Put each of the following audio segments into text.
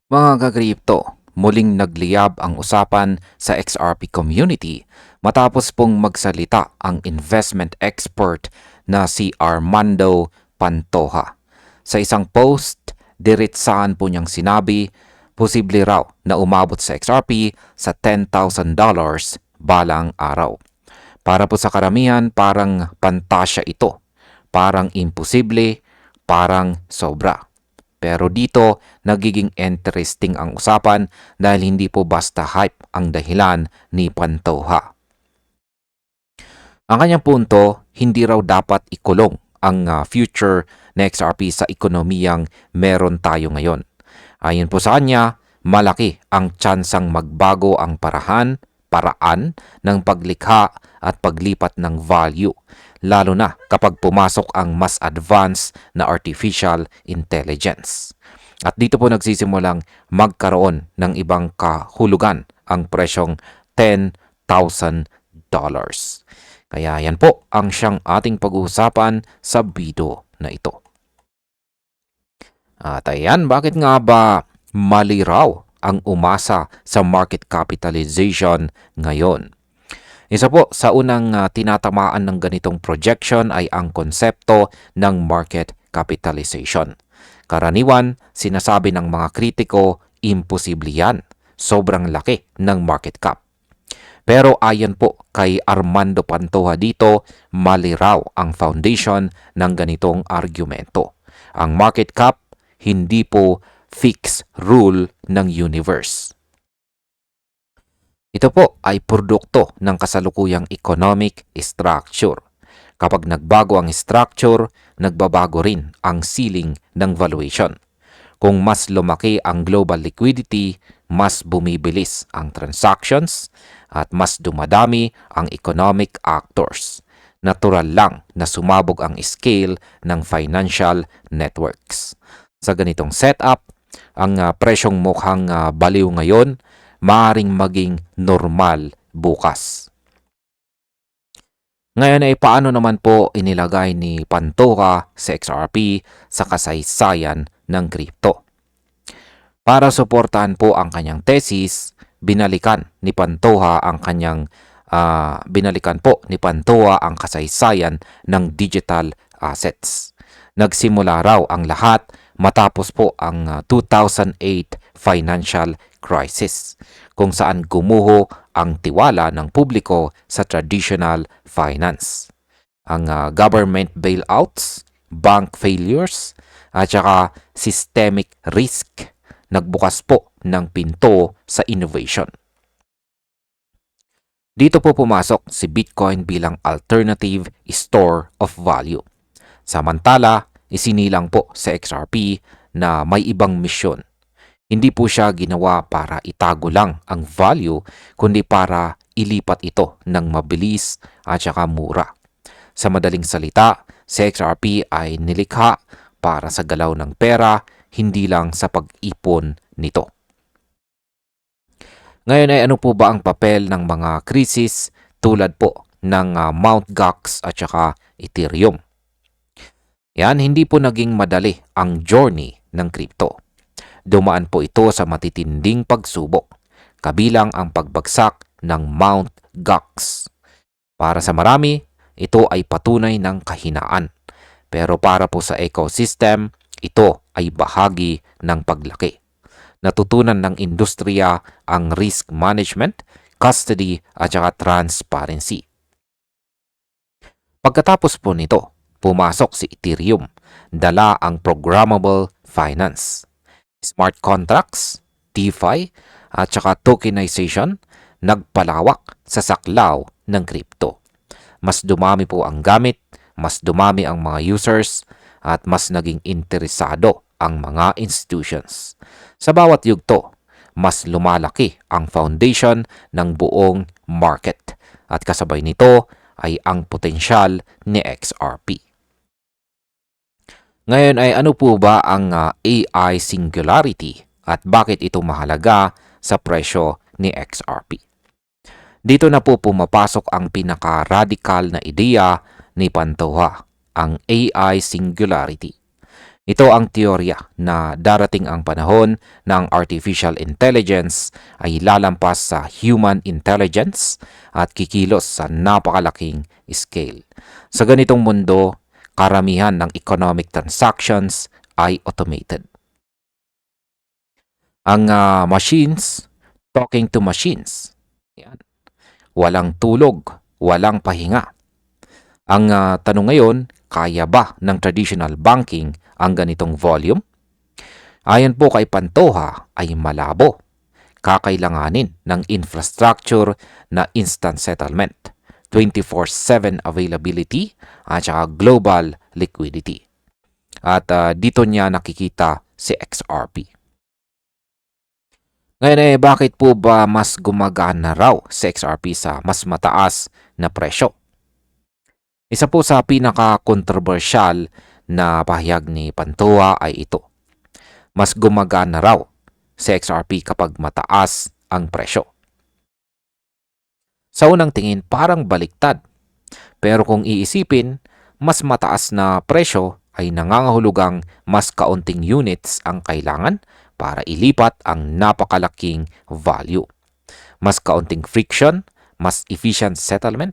Mga ka-crypto, muling nagliyab ang usapan sa XRP community matapos pong magsalita ang investment expert na si Armando Pantoja. Sa isang post, diretsahan po niyang sinabi, posible raw na umabot sa XRP sa $10,000 balang araw. Para po sa karamihan, parang pantasya ito. Parang imposible, parang sobra. Pero dito, nagiging interesting ang usapan dahil hindi po basta hype ang dahilan ni Pantoja. Ang kanyang punto, hindi raw dapat ikulong ang future na XRP sa ekonomiyang meron tayo ngayon. Ayon po sa kanya, malaki ang tsansang magbago ang paraan ng paglikha at paglipat ng value, lalo na kapag pumasok ang mas advanced na artificial intelligence. At dito po nagsisimulang magkaroon ng ibang kahulugan ang presyong $10,000. Kaya yan po ang siyang ating pag-uusapan sa video na ito. At ayan, bakit nga ba mali raw ang umasa sa market capitalization ngayon? Isa po sa unang tinatamaan ng ganitong projection ay ang konsepto ng market capitalization. Karaniwan, sinasabi ng mga kritiko, imposible yan. Sobrang laki ng market cap. Pero ayon po kay Armando Pantoja dito, mali raw ang foundation ng ganitong argumento. Ang market cap hindi po fixed rule ng universe. Ito po ay produkto ng kasalukuyang economic structure. Kapag nagbago ang structure, nagbabago rin ang ceiling ng valuation. Kung mas lumaki ang global liquidity, mas bumibilis ang transactions at mas dumadami ang economic actors. Natural lang na sumabog ang scale ng financial networks. Sa ganitong setup, ang presyong mukhang baliw ngayon, maaring maging normal bukas. Ngayon ay paano naman po inilagay ni Pantoja sa XRP sa kasaysayan ng crypto? Para suportahan po ang kanyang thesis, binalikan po ni Pantoja ang kasaysayan ng digital assets. Nagsimula raw ang lahat matapos po ang 2008 financial crisis, kung saan gumuho ang tiwala ng publiko sa traditional finance. Ang government bailouts, bank failures, at saka systemic risk nagbukas po ng pinto sa innovation. Dito po pumasok si Bitcoin bilang alternative store of value. Samantala, isinilang po sa XRP na may ibang misyon. Hindi po siya ginawa para itago lang ang value, kundi para ilipat ito ng mabilis at saka mura. Sa madaling salita, si XRP ay nilikha para sa galaw ng pera, hindi lang sa pag-ipon nito. Ngayon ay ano po ba ang papel ng mga krisis tulad po ng Mt. Gox at saka Ethereum? Yan, hindi po naging madali ang journey ng crypto. Dumaan po ito sa matitinding pagsubok, kabilang ang pagbagsak ng Mt. Gox. Para sa marami, ito ay patunay ng kahinaan. Pero para po sa ecosystem, ito ay bahagi ng paglaki. Natutunan ng industriya ang risk management, custody at saka transparency. Pagkatapos po nito, pumasok si Ethereum, dala ang programmable finance. Smart contracts, DeFi at saka tokenization nagpalawak sa saklaw ng crypto. Mas dumami po ang gamit, mas dumami ang mga users at mas naging interesado ang mga institutions. Sa bawat yugto, mas lumalaki ang foundation ng buong market at kasabay nito ay ang potensyal ni XRP. Ngayon ay ano po ba ang AI Singularity at bakit ito mahalaga sa presyo ni XRP? Dito na po pumapasok ang pinaka-radical na ideya ni Pantoja, ang AI Singularity. Ito ang teorya na darating ang panahon ng artificial intelligence ay lalampas sa human intelligence at kikilos sa napakalaking scale. Sa ganitong mundo, karamihan ng economic transactions ay automated. Ang machines talking to machines. Yan. Walang tulog, walang pahinga. Ang tanong ngayon, kaya ba ng traditional banking ang ganitong volume? Ayon po kay Pantoja ay malabo. Kakailanganin ng infrastructure na instant settlement, 24/7 availability at saka global liquidity. At dito niya nakikita si XRP. Ngayon bakit po ba mas gumagana raw si XRP sa mas mataas na presyo? Isa po sa pinaka-controversial na pahayag ni Pantoja ay ito. Mas gumagana raw si XRP kapag mataas ang presyo. Sa unang tingin parang baliktad. Pero kung iisipin, mas mataas na presyo ay nangangahulugang mas kaunting units ang kailangan para ilipat ang napakalaking value. Mas kaunting friction, mas efficient settlement,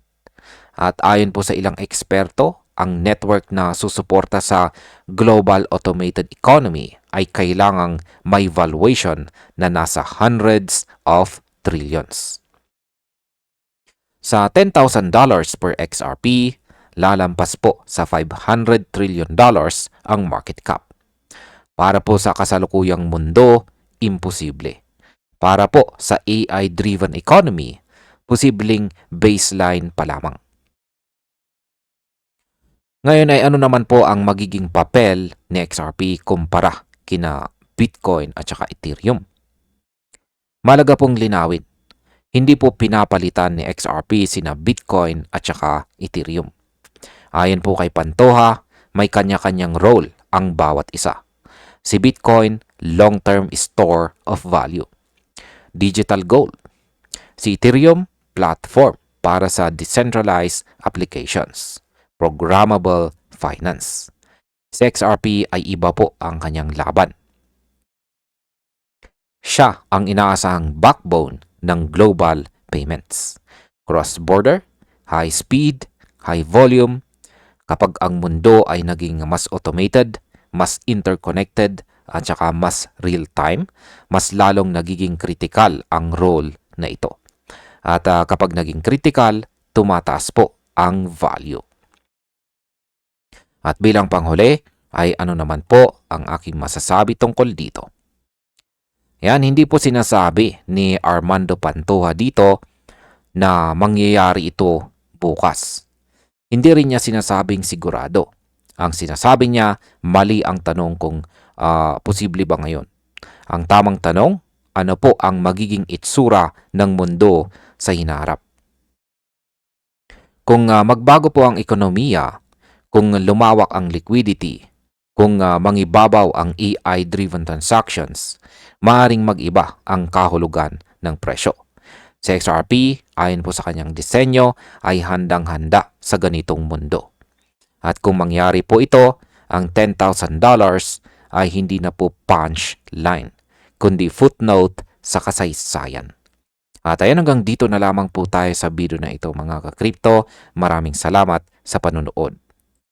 at ayon po sa ilang eksperto, ang network na susuporta sa global automated economy ay kailangang may valuation na nasa hundreds of trillions. Sa $10,000 per XRP, lalampas po sa $500 trillion ang market cap. Para po sa kasalukuyang mundo, imposible. Para po sa AI-driven economy, posibleng baseline pa lamang. Ngayon ay ano naman po ang magiging papel ni XRP kumpara kina Bitcoin at saka Ethereum? Malaga pong linawin, hindi po pinapalitan ni XRP sina Bitcoin at saka Ethereum. Ayon po kay Pantoja, may kanya-kanyang role ang bawat isa. Si Bitcoin, long-term store of value, digital gold. Si Ethereum, platform para sa decentralized applications, programmable finance. Si XRP ay iba po ang kanyang laban. Siya ang inaasahang backbone ng global payments. Cross-border, high speed, high volume. Kapag ang mundo ay naging mas automated, mas interconnected at saka mas real-time, mas lalong nagiging critical ang role na ito. At kapag naging critical, tumataas po ang value. At bilang panghuli, ay ano naman po ang aking masasabi tungkol dito. Yan, hindi po sinasabi ni Armando Pantoja dito na mangyayari ito bukas. Hindi rin niya sinasabing sigurado. Ang sinasabi niya, mali ang tanong kung posible ba ngayon. Ang tamang tanong, ano po ang magiging itsura ng mundo sa hinaharap? Kung magbago po ang ekonomiya, kung lumawak ang liquidity, kung mangibabaw ang AI-driven transactions, maaaring mag-iba ang kahulugan ng presyo. Si XRP, ayon po sa kanyang disenyo, ay handang-handa sa ganitong mundo. At kung mangyari po ito, ang $10,000 ay hindi na po punchline, kundi footnote sa kasaysayan. At ayan, hanggang dito na lamang po tayo sa video na ito mga ka-crypto. Maraming salamat sa panunood.